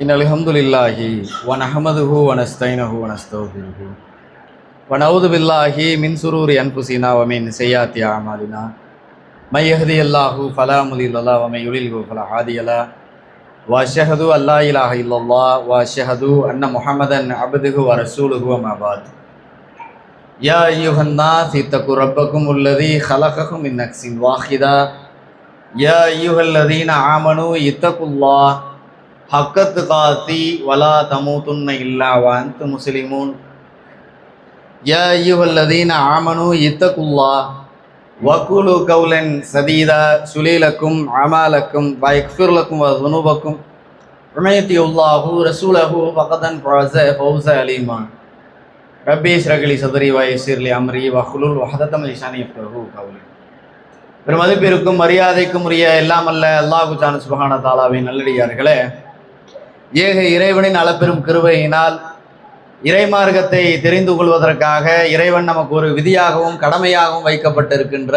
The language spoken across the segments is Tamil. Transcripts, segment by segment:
இன்னல் ஹம்துலில்லாஹி வ நஹ்மதுஹு வ நஸ்தைனுஹு வ நஸ்தக்ஃபிருஹு வ நஊது பில்லாஹி மின் ஷுரூரி அன்ஃபுஸினா வ மின் ஸய்யிஆத்தி அஅமாலினா மை யஹ்தியல்லாஹு ஃபலா முதில்ல லஹு வ மை யுலில்ஹு ஃபலா ஹாதிய லஹு வ அஷ்ஹது அல்லா இலாஹ இல்லல்லாஹ் வ அஷ்ஹது அன்ன முஹம்மதன் அப்துஹு வ ரசூலுஹு அம்மா பஅத். யா அய்யுஹன் நாஸ் இத்தகு ரப்பக்குமுல்லதீ ஹலககும் மின் நஃப்ஸின் வாஹிதா யா அய்யுஹல்லதீன ஆமனூ இத்தகுல்லாஹ் ஹக்கத் காத்தி வலா தமூதுன்ன இல்லா வ அன்தும் முஸ்லிமூன். யா அய்யுஹல்லதீன ஆமனூ இத்தகுல்லாஹ் வகுலு கௌலன் சதீதா சுலீலக்கும் அமாலக்கும் வ யக்ஃபிர் லக்கும் வ ஸுனூபக்கும் உமையத்தியுல்லாஹு ரசூலஹு ஃபகதன் ஃபாஸ ஃபௌஸ அலீமா. ரப்பி இஷ்ரஹ் லி ஸத்ரி வ யஸ்ஸிர் லி அம்ரி வஹ்லுல் உக்தம் மின் லிசானி யஃப்கஹு கௌலி. பெருமதிப்பிற்கும் மரியாதைக்கும் உரிய எல்லாமல்ல அல்லாஹு சுப்ஹானஹு வ தஆலாவின் நல்லடியார்களே, ஏக இறைவனின் அளப்பெரும் கிருபையினால் இறைமார்க்கத்தை தெரிந்து கொள்வதற்காக இறைவன் நமக்கு ஒரு விதியாகவும் கடமையாகவும் வைக்கப்பட்டிருக்கின்ற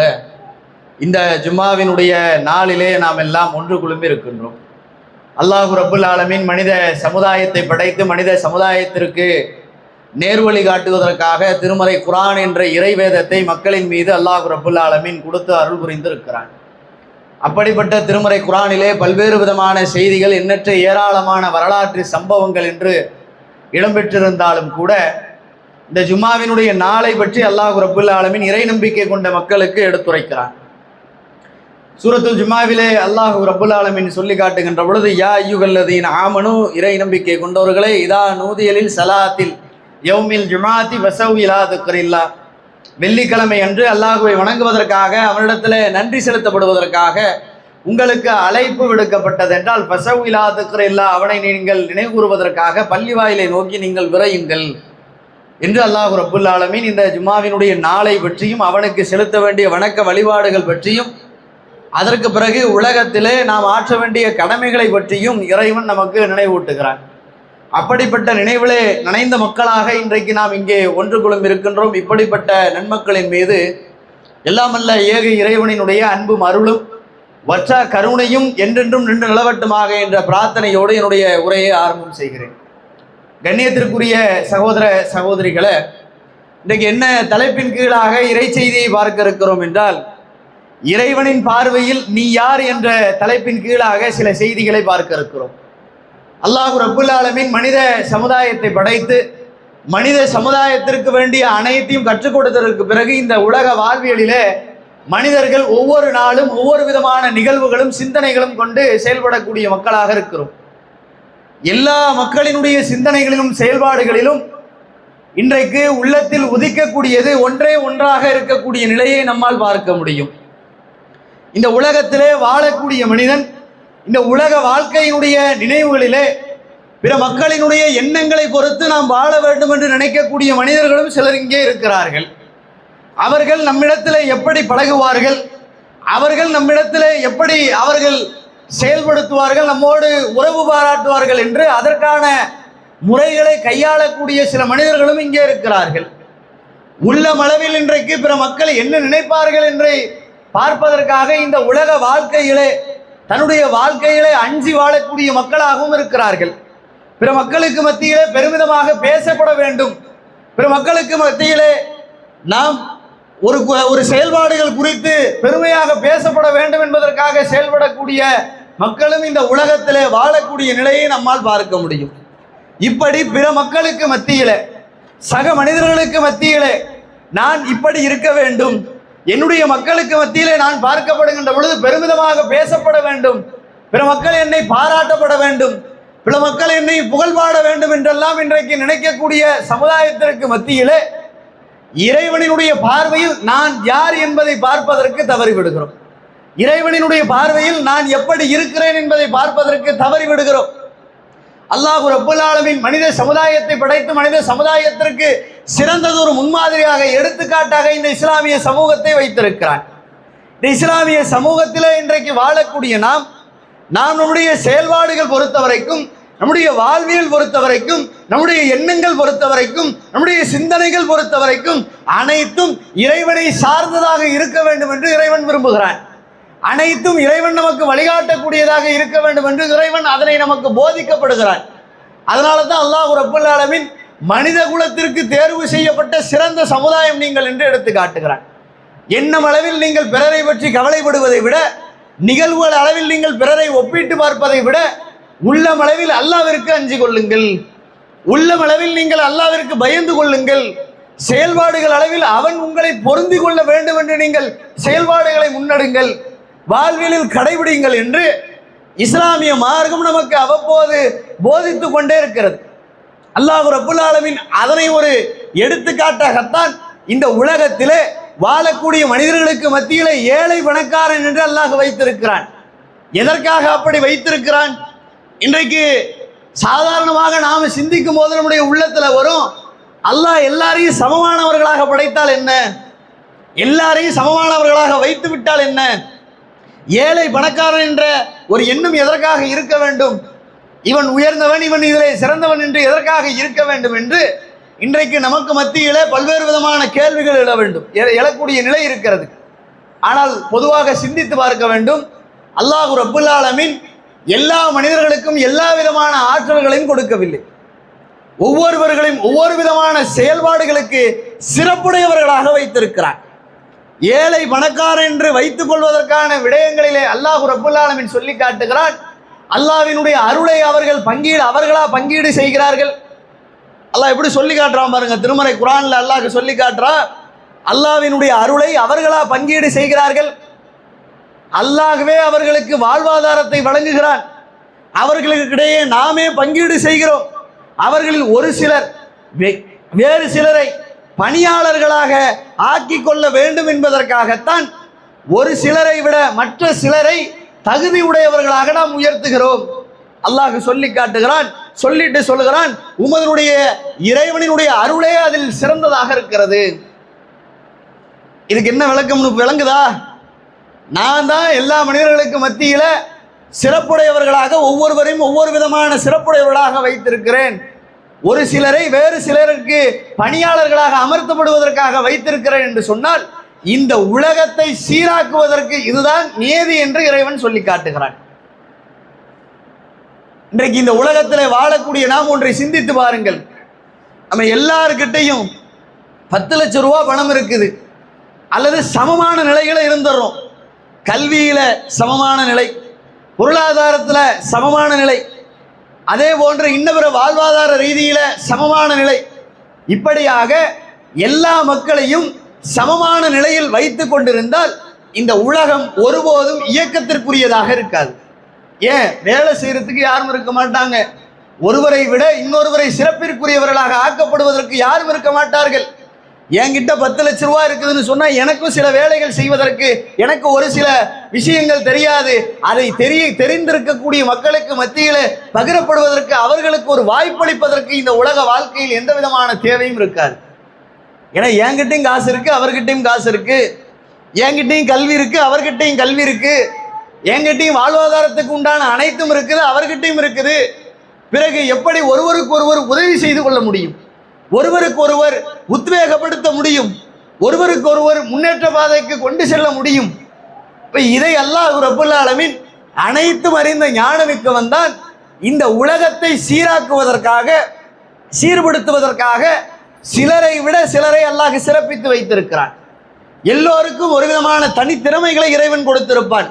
இந்த ஜும்மாவினுடைய நாளிலே நாம் எல்லாம் ஒன்று குழும்பி இருக்கின்றோம். அல்லாஹு ரப்புல் ஆலமீன் மனித சமுதாயத்தை படைத்து மனித சமுதாயத்திற்கு நேர்வழி காட்டுவதற்காக திருமறை குர்ஆன் என்ற இறைவேதத்தை மக்களின் மீது அல்லாஹு ரப்புல் ஆலமீன் கொடுத்து அருள் புரிந்திருக்கிறான். அப்படிப்பட்ட திருமறை குர்ஆனிலே பல்வேறு விதமான செய்திகள், எண்ணற்ற ஏராளமான வரலாற்று சம்பவங்கள் என்று இடம்பெற்றிருந்தாலும் கூட இந்த ஜும்மாவினுடைய நாளை பற்றி அல்லாஹ் ரப்புல் ஆலமீன் இறை நம்பிக்கை கொண்ட மக்களுக்கு எடுத்துரைக்கிறான். சூரத்துல் ஜும்மாவிலே அல்லாஹ் ரப்புல் ஆலமீன் சொல்லி காட்டுகின்ற பொழுது, யா அய்யுஹல்லதீன ஆமனு, இறை நம்பிக்கை கொண்டவர்களே, இதா நூதியலில் சலாத்தில் யௌமில் ஜுமாத்தி வஸவ் இலா திக்ரில்லா, வெள்ளிக்கிழமை அன்று அல்லாஹுவை வணங்குவதற்காக அவனிடத்தில் நன்றி செலுத்தப்படுவதற்காக உங்களுக்கு அழைப்பு விடுக்கப்பட்டதென்றால் ஃபஸவ் இலா திக்ரில்லா, அவனை நீங்கள் நினைவுகூறுவதற்காக பள்ளி வாயிலை நோக்கி நீங்கள் விரையுங்கள் என்று அல்லாஹ் ரப்புல் ஆலமீன் இந்த ஜும்மாவினுடைய நாளை பற்றியும் அவனுக்கு செலுத்த வேண்டிய வணக்க வழிபாடுகள் பற்றியும் அதற்கு பிறகு உலகத்திலே நாம் ஆற்ற வேண்டிய கடமைகளை பற்றியும் இறைவன் நமக்கு நினைவூட்டுகிறான். அப்படிப்பட்ட நினைவிலே நனைந்த மக்களாக இன்றைக்கு நாம் இங்கே ஒன்று குழும்பி இருக்கின்றோம். இப்படிப்பட்ட நன்மக்களின் மீது எல்லாமல்ல ஏக இறைவனினுடைய அன்பும் அருளும் வற்றா கருணையும் என்றென்றும் நின்று நிலவட்டுமாக என்ற பிரார்த்தனையோடு என்னுடைய உரையை ஆரம்பம் செய்கிறேன். கண்ணியத்திற்குரிய சகோதர சகோதரிகளை, இன்றைக்கு என்ன தலைப்பின் கீழாக இறை செய்தியை பார்க்க இருக்கிறோம் என்றால், இறைவனின் பார்வையில் நீ யார் என்ற தலைப்பின் கீழாக சில செய்திகளை பார்க்க இருக்கிறோம். அல்லாஹ் ரப்புல் ஆலமீன் மனித சமுதாயத்தை படைத்து மனித சமுதாயத்திற்கு வேண்டிய அனைத்தையும் கற்றுக் கொடுத்ததற்கு பிறகு இந்த உலக வாழ்வியலிலே மனிதர்கள் ஒவ்வொரு நாளும் ஒவ்வொரு விதமான நிகழ்வுகளும் சிந்தனைகளும் கொண்டு செயல்படக்கூடிய மக்களாக இருக்கிறோம். எல்லா மக்களினுடைய சிந்தனைகளிலும் செயல்பாடுகளிலும் இன்றைக்கு உள்ளத்தில் உதிக்கக்கூடியது ஒன்றே ஒன்றாக இருக்கக்கூடிய நிலையை நம்மால் பார்க்க முடியும். இந்த உலகத்திலே வாழக்கூடிய மனிதன் இந்த உலக வாழ்க்கையினுடைய நினைவுகளிலே பிற மக்களினுடைய எண்ணங்களை பொறுத்து நாம் வாழ வேண்டும் என்று நினைக்கக்கூடிய மனிதர்களும் சிலர் இங்கே இருக்கிறார்கள். அவர்கள் நம்மிடத்தில் எப்படி பழகுவார்கள், அவர்கள் நம்மிடத்தில் எப்படி அவர்கள் செயல்படுத்துவார்கள், நம்மோடு உறவு பாராட்டுவார்கள் என்று அதற்கான முறைகளை கையாளக்கூடிய சில மனிதர்களும் இங்கே இருக்கிறார்கள். உள்ளமளவில் இன்றைக்கு பிற மக்கள் என்ன நினைப்பார்கள் என்று பார்ப்பதற்காக இந்த உலக வாழ்க்கையிலே தன்னுடைய வாழ்க்கையிலே அஞ்சி வாழக்கூடிய மக்களாகவும் இருக்கிறார்கள். பிற மக்களுக்கு மத்தியிலே பெருமிதமாக பேசப்பட வேண்டும், பிற மக்களுக்கு மத்தியிலே நாம் ஒரு செயல்பாடுகள் குறித்து பெருமையாக பேசப்பட வேண்டும் என்பதற்காக செயல்படக்கூடிய மக்களும் இந்த உலகத்திலே வாழக்கூடிய நிலையை நம்மால் பார்க்க முடியும். இப்படி பிற மக்களுக்கு மத்தியிலே சக மனிதர்களுக்கு மத்தியிலே நான் இப்படி இருக்க வேண்டும், என்னுடைய மக்களுக்கு மத்தியிலே நான் பார்க்கப்படுகின்ற பொழுது பெருமிதமாக பேசப்பட வேண்டும், பிற மக்கள் என்னை பாராட்டப்பட வேண்டும், பிற மக்கள் என்னை புகழ்பாட வேண்டும் என்றெல்லாம் இன்றைக்கு நினைக்கக்கூடிய சமுதாயத்திற்கு மத்தியிலே இறைவனினுடைய பார்வையில் நான் யார் என்பதை பார்ப்பதற்கு தவறிவிடுகிறோம். இறைவனினுடைய பார்வையில் நான் எப்படி இருக்கிறேன் என்பதை பார்ப்பதற்கு தவறிவிடுகிறோம். அல்லாஹ் ரப்புல் ஆலமீன் மனித சமுதாயத்தை படைத்து மனித சமுதாயத்திற்கு சிறந்ததொரு முன்மாதிரியாக எடுத்துக்காட்டாக இந்த இஸ்லாமிய சமூகத்தை வைத்திருக்கிறான். இந்த இஸ்லாமிய சமூகத்திலே இன்றைக்கு வாழக்கூடிய நாம் நம்முடைய செயல்பாடுகள் பொறுத்தவரைக்கும், நம்முடைய வாழ்வியல் பொறுத்தவரைக்கும், நம்முடைய எண்ணங்கள் பொறுத்தவரைக்கும், நம்முடைய சிந்தனைகள் பொறுத்தவரைக்கும் அனைத்தும் இறைவனை சார்ந்ததாக இருக்க வேண்டும் என்று இறைவன் விரும்புகிறான். அனைத்தும் இறைவன் நமக்கு வழிகாட்டக்கூடியதாக இருக்க வேண்டும் என்று இறைவன் அதனை நமக்கு போதிக்கப்படுகிறான். அதனால தான் அல்லாஹ் ரப்பல் ஆலமீன் மனித குலத்திற்கு தேர்வு செய்யப்பட்ட சிறந்த சமுதாயம் நீங்கள் என்று எடுத்து காட்டுகிறான். எண்ணம் அளவில் நீங்கள் பிறரை பற்றி கவலைப்படுவதை விட, நிகழ்வுகள் அளவில் நீங்கள் பிறரை ஒப்பிட்டு பார்ப்பதை விட, உள்ளம் அளவில் அல்லாஹ்விற்கு அஞ்சி கொள்ளுங்கள், உள்ளம் அளவில் நீங்கள் அல்லாஹ்விற்கு பயந்து கொள்ளுங்கள், செயல்பாடுகள் அளவில் அவன் உங்களை பொருந்தி கொள்ள வேண்டும் என்று நீங்கள் செயல்பாடுகளை முன்னெடுங்கள், வாழ்வியலில் கடைபிடிங்கள் என்று இஸ்லாமிய மார்க்கம் நமக்கு அவ்வப்போது போதித்து கொண்டே இருக்கிறது. அல்லாஹ் ரப்பல் ஆலமீன் அதனை ஒரு எடுத்துக்காட்டாகத்தான் இந்த உலகத்திலே வாழக்கூடிய மனிதர்களுக்கு மத்தியிலே ஏழை பணக்காரன் என்று அல்லாஹ் வைத்திருக்கிறான். எதற்காக அப்படி வைத்திருக்கிறான்? இன்றைக்கு சாதாரணமாக நாம் சிந்திக்கும் போது நம்முடைய உள்ளத்தில் வரும், அல்லாஹ் எல்லாரையும் சமமானவர்களாக படைத்தால் என்ன, எல்லாரையும் சமமானவர்களாக வைத்து விட்டால் என்ன, ஏழை பணக்காரன் என்ற ஒரு எண்ணம் எதற்காக இருக்க வேண்டும், இவன் உயர்ந்தவன் இவன் இதிலே சிறந்தவன் என்று எதற்காக இருக்க வேண்டும் என்று இன்றைக்கு நமக்கு மத்தியிலே பல்வேறு விதமான கேள்விகள் எழக்கூடிய நிலை இருக்கிறது. ஆனால் பொதுவாக சிந்தித்து பார்க்க வேண்டும், அல்லாஹ் ரப்பல் ஆலமீன் எல்லா மனிதர்களுக்கும் எல்லா விதமான ஆற்றல்களையும் கொடுக்கவில்லை. ஒவ்வொருவர்களையும் ஒவ்வொரு விதமான செயல்பாடுகளுக்கு சிறப்புடையவர்களாக வைத்திருக்கிறார். ஏழை பணக்காரன் என்று வைத்துக் கொள்வதற்கான விடயங்களிலே அல்லாஹ் ரப்பல் ஆலமீன் சொல்லி காட்டுகிறான். அல்லாஹ்வினுடைய அருளை அவர்களா பங்கீடு செய்கிறார்கள். அல்லாஹ் எப்படி சொல்லி காட்டுறான் பாருங்க, திருமறை குர்ஆன்ல அல்லாஹ் சொல்லி காட்டுறான், அல்லாஹ்வினுடைய அருளை அவர்களா பங்கீடு செய்கிறார்கள். அல்லாஹ்வே அவர்களுக்கு வாழ்வாதாரத்தை வழங்குகிறான், அவர்களுக்கிடையே நாமே பங்கீடு செய்கிறோம். அவர்களில் ஒரு சிலர் வேறு சிலரை பணியாளர்களாக ஆக்கி கொள்ள வேண்டும் என்பதற்காகத்தான் ஒரு சிலரை விட மற்ற சிலரை தகுதி உடையவர்களாக நாம் உயர்த்துகிறோம். அல்லாஹ் சொல்லி காட்டுகிறான், சொல்லிட்டு சொல்லுகிறான், உமதனுடைய இறைவனினுடைய அருளே அதில் சிறந்ததாக இருக்கிறது. இதுக்கு என்ன விளக்கம் விளங்குதா? நான் தான் எல்லா மனிதர்களுக்கு மத்தியில சிறப்புடையவர்களாக ஒவ்வொருவரையும் ஒவ்வொரு விதமான சிறப்புடையவர்களாக வைத்திருக்கிறேன். ஒரு சிலரை வேறு சிலருக்கு பணியாளர்களாக அமர்த்தப்படுவதற்காக வைத்திருக்கிறேன் என்று சொன்னால் இந்த உலகத்தை சீராக்குவதற்கு இதுதான் நியதி என்று இறைவன் சொல்லி காட்டுகிறான். இன்றைக்கு இந்த உலகத்தில் வாழக்கூடிய நாம் ஒன்றை சிந்தித்து பாருங்கள். நம்ம எல்லாருக்கிட்டையும் 10 லட்சம் ரூபா பணம் இருக்குது, அல்லது சமமான நிலைகளை இருந்துடுறோம். கல்வியில சமமான நிலை, பொருளாதாரத்தில் சமமான நிலை, அதே போன்று இன்னபிற வாழ்வாதார ரீதியில சமமான நிலை, இப்படியாக எல்லா மக்களையும் சமமான நிலையில் வைத்து கொண்டிருந்தால் இந்த உலகம் ஒருபோதும் இயக்கத்திற்குரியதாக இருக்காது. ஏன், வேலை செய்யறதுக்கு யாரும் இருக்க மாட்டாங்க. ஒருவரை விட இன்னொருவரை சிறப்பிற்குரியவர்களாக ஆக்கப்படுவதற்கு யாரும் இருக்க மாட்டார்கள். என்கிட்ட 10 லட்சம் ரூபா இருக்குதுன்னு சொன்னா எனக்கும் சில வேலைகள் செய்வதற்கு எனக்கு ஒரு சில விஷயங்கள் தெரியாது, அதை தெரிந்திருக்கக்கூடிய மக்களுக்கு மத்தியில பகிரப்படுவதற்கு அவர்களுக்கு ஒரு வாய்ப்பளிப்பதற்கு இந்த உலக வாழ்க்கையில் எந்த விதமான தேவையும் இருக்காது. ஏன்னா என்கிட்டையும் காசு இருக்கு, அவர்கிட்டையும் காசு இருக்கு, என்கிட்டையும் கல்வி இருக்கு, அவர்கிட்டையும் கல்வி இருக்கு, என்கிட்டையும் வாழ்வாதாரத்துக்கு உண்டான அனைத்தும் இருக்குது, அவர்கிட்டையும் இருக்குது. பிறகு எப்படி ஒருவருக்கு ஒருவர் உதவி செய்து கொள்ள முடியும், ஒருவருக்கு ஒருவர் உத்வேகப்படுத்த முடியும், ஒருவருக்கு ஒருவர் முன்னேற்ற பாதைக்கு கொண்டு செல்ல முடியும்? இப்ப இதை அல்லாஹ் ரப்பல் ஆலமீன் அனைத்தும் அறிந்த ஞானமிக்கவன் தான் இந்த உலகத்தை சீராக்குவதற்காக சீர்படுத்துவதற்காக சிலரை விட சிலரை அல்லாஹ் சிறப்பித்து வைத்திருக்கிறான். எல்லோருக்கும் ஒரு விதமான தனித்திறமைகளை இறைவன் கொடுத்திருப்பான்.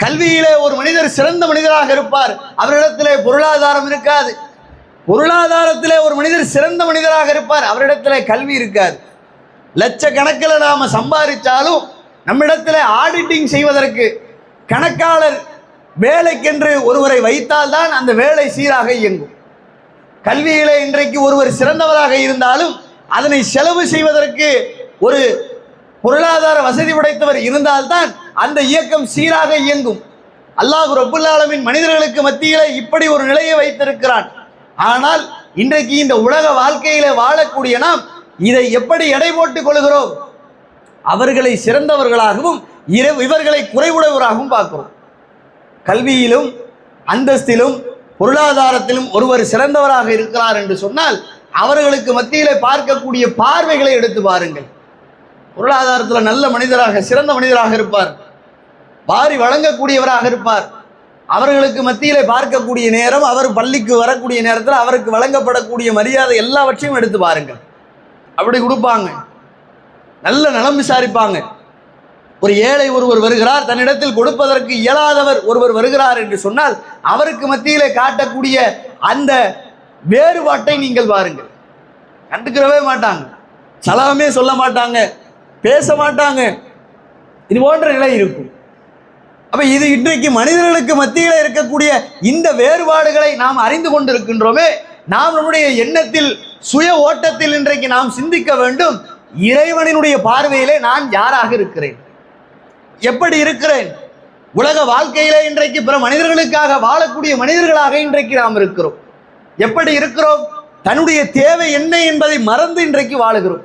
கல்வியிலே ஒரு மனிதர் சிறந்த மனிதராக இருப்பார், அவரிடத்திலே பொருளாதாரம் இருக்காது. பொருளாதாரத்திலே ஒரு மனிதர் சிறந்த மனிதராக இருப்பார், அவரிடத்திலே கல்வி இருக்காது. லட்சக்கணக்கில் நாம சம்பாதிச்சாலும் நம்மிடத்திலே ஆடிட்டிங் செய்வதற்கு கணக்காளர் வேலைக்கென்று ஒருவரை வைத்தால்தான் அந்த வேலை சீராக இயங்கும். கல்வியிலே இன்றைக்கு ஒருவர் சிறந்தவராக இருந்தாலும் அதனை செலவு செய்வதற்கு ஒரு பொருளாதார வசதி படைத்தவர் இருந்தால்தான் அந்த இயக்கம் சீராக இயங்கும். அல்லாஹ் ரப்பல் ஆலமீன் மனிதர்களுக்கு மத்தியிலே இப்படி ஒரு நிலையை வைத்திருக்கிறான். ஆனால் இன்றைக்கு இந்த உலக வாழ்க்கையில வாழக்கூடிய நாம் இதை எப்படி எடை போட்டுக் கொள்கிறோம்? அவர்களை சிறந்தவர்களாகவும் இவர்களை குறைவுடையவராகவும் பார்க்கிறோம். கல்வியிலும் அந்தஸ்திலும் பொருளாதாரத்திலும் ஒருவர் சிறந்தவராக இருக்கிறார் என்று சொன்னால் அவர்களுக்கு மத்தியிலே பார்க்கக்கூடிய பார்வைகளை எடுத்து பாருங்கள். பொருளாதாரத்தில் நல்ல மனிதராக சிறந்த மனிதராக இருப்பார், வாரி வழங்கக்கூடியவராக இருப்பார், அவர்களுக்கு மத்தியிலே பார்க்கக்கூடிய நேரம், அவர் பள்ளிக்கு வரக்கூடிய நேரத்தில் அவருக்கு வழங்கப்படக்கூடிய மரியாதை எல்லாவற்றையும் எடுத்து பாருங்கள். அப்படி கொடுப்பாங்க, நல்ல நலம் விசாரிப்பாங்க. ஒரு ஏழை ஒருவர் வருகிறார், தன்னிடத்தில் கொடுப்பதற்கு இயலாதவர் ஒருவர் வருகிறார் என்று சொன்னால் அவருக்கு மத்தியிலே காட்டக்கூடிய அந்த வேறுபாட்டை நீங்கள் பாருங்கள். கண்டுக்கிறவே மாட்டாங்க, சலாமே சொல்ல மாட்டாங்க, பேச மாட்டாங்க. இது போன்ற நிலை இருக்கும். அப்ப இது இன்றைக்கு மனிதர்களுக்கு மத்தியில் இருக்கக்கூடிய இந்த வேறுபாடுகளை நாம் அறிந்து கொண்டிருக்கின்றோமே. நாம் நம்முடைய எண்ணத்தில், சுய ஓட்டத்தில் இன்றைக்கு நாம் சிந்திக்க வேண்டும். இறைவனினுடைய பார்வையிலே நான் யாராக இருக்கிறேன், எப்படி இருக்கிறேன்? உலக வாழ்க்கையிலே இன்றைக்கு பிற மனிதர்களுக்காக வாழக்கூடிய மனிதர்களாக இன்றைக்கு நாம் இருக்கிறோம். எப்படி இருக்கிறோம்? தன்னுடைய தேவை என்ன என்பதை மறந்து இன்றைக்கு வாழுகிறோம்.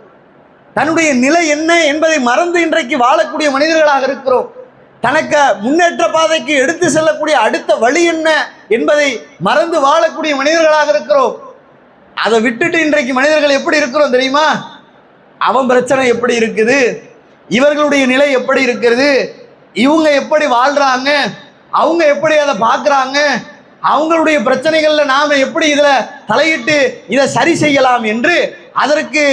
தன்னுடைய நிலை என்ன என்பதை மறந்து இன்றைக்கு வாழக்கூடிய மனிதர்களாக இருக்கிறோம். தனக்கு முன்னேற்ற பாதைக்கு எடுத்து செல்லக்கூடிய அடுத்த வழி என்ன என்பதை மறந்து வாழக்கூடிய மனிதர்களாக இருக்கிறோம். அதை விட்டுட்டு இன்றைக்கு மனிதர்கள் எப்படி இருக்கிறோம் தெரியுமா? அவன் பிரச்சனை எப்படி இருக்குது, இவர்களுடைய நிலை எப்படி இருக்கிறது, இவங்க எப்படி வாழ்றாங்க, அவங்க எப்படி அதை பார்க்குறாங்க, அவங்களுடைய பிரச்சனைகளில் நாம் எப்படி இதில் தலையிட்டு இதை சரி செய்யலாம் என்று அதற்கு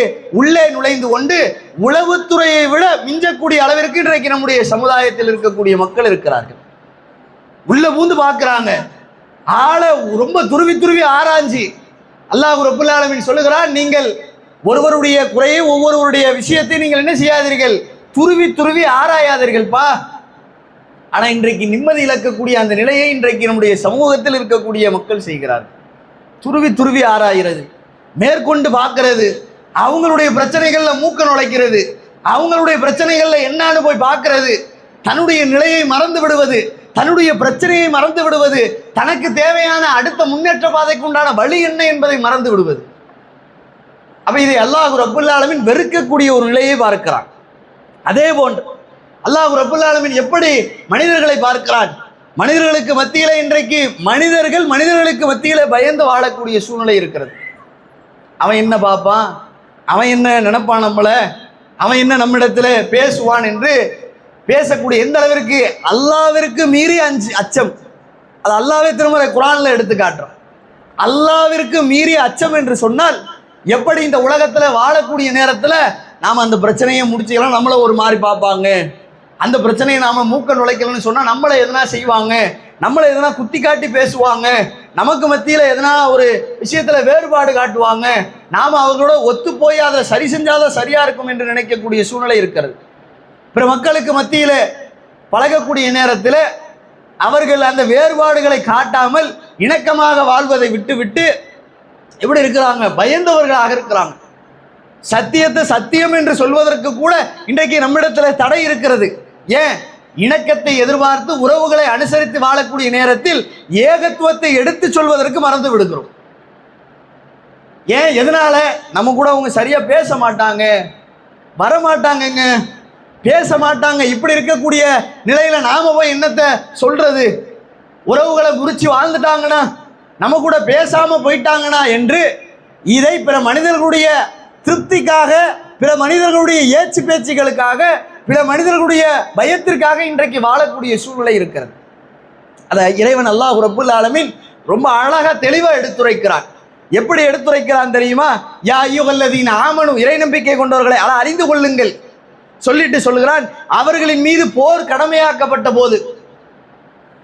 உள்ளே நுழைந்து கொண்டு உளவுத்துறையை விட மிஞ்சக்கூடிய அளவிற்கு இன்றைக்கு நம்முடைய சமுதாயத்தில் இருக்கக்கூடிய மக்கள் இருக்கிறார்கள். உள்ள பூந்து பார்க்குறாங்க, ஆளை ரொம்ப துருவி துருவி ஆராய்ச்சி. அல்லாஹ் ரப்புல் ஆலமீன் சொல்லுகிறான், நீங்கள் ஒருவருடைய குறையை, ஒவ்வொருவருடைய விஷயத்தை நீங்கள் என்ன செய்யாதீர்கள், துருவி துருவி ஆராயாதீர்கள்ப்பா. ஆனால் இன்றைக்கு நிம்மதி இழக்கக்கூடிய அந்த நிலையை இன்றைக்கு நம்முடைய சமூகத்தில் இருக்கக்கூடிய மக்கள் செய்கிறார்கள். துருவி துருவி ஆராய்கிறது, மேற்கொண்டு பார்க்கிறது, அவங்களுடைய பிரச்சனைகளில் மூக்க நுழைக்கிறது, அவங்களுடைய பிரச்சனைகளில் என்னன்னு போய் பார்க்கிறது, தன்னுடைய நிலையை மறந்து விடுவது, தன்னுடைய பிரச்சனையை மறந்து விடுவது, தனக்கு தேவையான அடுத்த முன்னேற்ற பாதைக்கு உண்டான வழி என்ன என்பதை மறந்து விடுவது. அப்ப இதை அல்லாஹ் ரப்புல் ஆலமீன் வெறுக்கக்கூடிய ஒரு நிலையை பார்க்கிறான். அதே போன்று அல்லாஹ் ரப்புல் ஆலமீன் எப்படி மனிதர்களை பார்க்கிறான்? மனிதர்களுக்கு மத்தியில இன்றைக்கு மனிதர்களுக்கு மத்தியில பயந்து வாழக்கூடிய சூழ்நிலை இருக்கிறது. அவன் என்ன பார்ப்பான், அவன் என்ன நினைப்பான், அவன் என்ன நம்மிடத்தில் பேசுவான் என்று பேசக்கூடிய எந்த அளவிற்கு அல்லாவிற்கு மீறி அச்சம். அது அல்லாஹ்வே திருமறை குர்ஆன்ல எடுத்து காட்டுறோம். அல்லாவிற்கு மீறிய அச்சம் என்று சொன்னால் எப்படி இந்த உலகத்தில் வாழக்கூடிய நேரத்தில் நாம் அந்த பிரச்சனையை முடிச்சுக்கலாம், நம்மளை ஒரு மாதிரி பார்ப்பாங்க, அந்த பிரச்சனையை நாம் மூக்க நுழைக்கலன்னு சொன்னால் நம்மளை எதனா செய்வாங்க, நம்மளை எதனா குத்தி காட்டி பேசுவாங்க, நமக்கு மத்தியில் எதனா ஒரு விஷயத்தில் வேறுபாடு காட்டுவாங்க, நாம் அவர்களோட ஒத்து போய் அதை சரி செஞ்சாதான் சரியாக இருக்கும் என்று நினைக்கக்கூடிய சூழ்நிலை இருக்கிறது. பிற மக்களுக்கு மத்தியில் பழகக்கூடிய நேரத்தில் அவர்கள் அந்த வேறுபாடுகளை காட்டாமல் இணக்கமாக வாழ்வதை விட்டு எப்படி இருக்கிறாங்க, பயந்தவர்களாக இருக்கிறாங்க. சத்தியத்தை சத்தியம் என்று சொல்வதற்கு கூட இன்றைக்கு நம்மிடத்தில் தடை இருக்கிறது. ஏன்? இணக்கத்தை எதிர்பார்த்து உறவுகளை அனுசரித்து வாழக்கூடிய நேரத்தில் ஏகத்துவத்தை எடுத்து சொல்வதற்கு மறந்து விடுகிறோம். ஏன்? எதனால? நம்ம கூட அவங்க சரியா பேச மாட்டாங்க, வரமாட்டாங்கங்க, பேச மாட்டாங்க. இப்படி இருக்கக்கூடிய நிலையில நாம போய் என்னத்தை சொல்றது? உறவுகளை குறித்து வாழ்ந்துட்டாங்கன்னா, நம்ம கூட பேசாம போயிட்டாங்கன்னா என்று இதை பிற மனிதர்களுடைய திருப்திக்காக, பிற மனிதர்களுடைய ஏச்சு பேச்சுகளுக்காக, பிற மனிதர்களுடைய பயத்திற்காக இன்றைக்கு வாழக்கூடிய சூழ்நிலை இருக்கிறது. அதை இறைவன் அல்லாஹ் ரப்புல் ஆலமீன் ரொம்ப அழகா தெளிவா எடுத்துரைக்கிறான். எப்படி எடுத்துரைக்கிறான் தெரியுமா? யா அய்யுஹல்லதீன ஆமனு, இறை நம்பிக்கை கொண்டவர்களை அதை அறிந்து கொள்ளுங்கள் சொல்லிட்டு சொல்லுகிறான், அவர்களின் மீது போர் கடமையாக்கப்பட்ட போது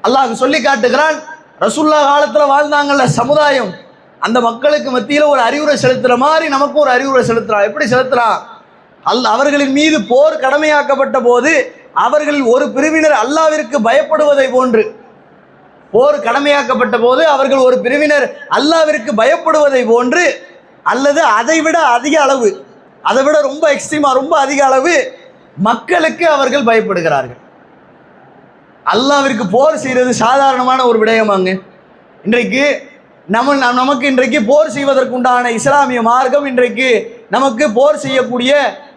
அல்லாஹ் சொல்லி காட்டுகிறான், ரசூலுல்லாஹ் காலத்துல வாழ்ந்தாங்கல்ல சமுதாயம், அந்த மக்களுக்கு மத்தியில் ஒரு அறிவுரை செலுத்துற மாதிரி நமக்கு ஒரு அறிவுரை செலுத்துறான். எப்படி செலுத்துறான்? அவர்களின் மீது போர் கடமையாக்கப்பட்ட போது அவர்களில் ஒரு பிரிவினர் அல்லாவிற்கு பயப்படுவதை போன்று, போர் கடமையாக்கப்பட்ட போது அவர்கள் ஒரு பிரிவினர் அல்லாவிற்கு பயப்படுவதை போன்று, அல்லது அதைவிட அதிக அளவு, அதை விட ரொம்ப எக்ஸ்ட்ரீமா, ரொம்ப அதிக அளவு மக்களுக்கு அவர்கள் பயப்படுகிறார்கள். அல்லாவிற்கு போர் செய்கிறது சாதாரணமான ஒரு விடயமாங்க. இன்றைக்கு நமக்கு இன்றைக்கு போர் செய்வதற்குண்டான இஸ்லாமிய மார்க்கம் இன்றைக்கு நமக்கு போர் செய்யக்கூடிய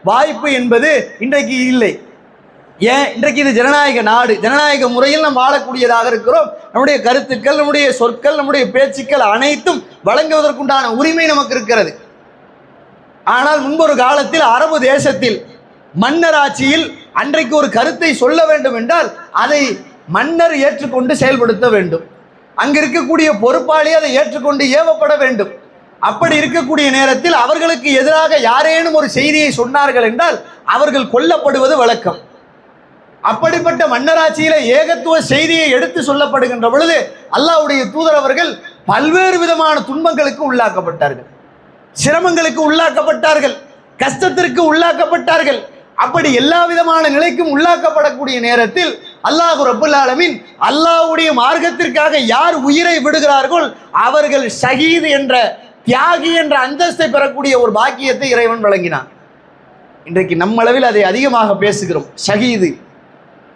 வாய்ப்பு என்பது இன்றைக்கு இல்லை. ஏன்? இன்றைக்கு இது ஜனநாயக நாடு, ஜனநாயக முறையில் நாம் வாழக்கூடியதாக இருக்கிறோம். நம்முடைய கருத்துக்கள், நம்முடைய சொற்கள், நம்முடைய பேச்சுக்கள் அனைத்தும் வழங்குவதற்குண்டான உரிமை நமக்கு இருக்கிறது. ஆனால் முன்பொரு காலத்தில் அரபு தேசத்தில் மன்னராட்சியில் அன்றைக்கு ஒரு கருத்தை சொல்ல வேண்டும் என்றால் அதை மன்னர் ஏற்றுக்கொண்டு செயல்படுத்த வேண்டும். அங்கு இருக்கக்கூடிய பொறுப்பாளி அதை ஏற்றுக்கொண்டு ஏவப்பட வேண்டும். அப்படி இருக்கக்கூடிய நேரத்தில் அவர்களுக்கு எதிராக யாரேனும் ஒரு செய்தியை சொன்னார்கள் என்றால் அவர்கள் கொல்லப்படுவது வழக்கம். அப்படிப்பட்ட மன்னராட்சியில ஏகத்துவ செய்தியை எடுத்து சொல்லப்படுகின்ற பொழுது அல்லாஹ்வுடைய தூதர் அவர்கள் பல்வேறு விதமான துன்பங்களுக்கு உள்ளாக்கப்பட்டார்கள், சிரமங்களுக்கு உள்ளாக்கப்பட்டார்கள், கஷ்டத்திற்கு உள்ளாக்கப்பட்டார்கள். அப்படி எல்லா விதமான நிலைக்கும் உள்ளாக்கப்படக்கூடிய நேரத்தில் அல்லாஹ் ரப்புல் ஆலமீன் அல்லாஹ்வுடைய மார்க்கத்திற்காக யார் உயிரை விடுகிறார்கள் அவர்கள் ஷஹீத் என்ற தியாகி என்ற அந்தஸ்தை பெறக்கூடிய ஒரு பாக்கியத்தை இறைவன் வழங்கினான். இன்றைக்கு நம்மளவில் அதை அதிகமாக பேசுகிறோம். ஷஹீது,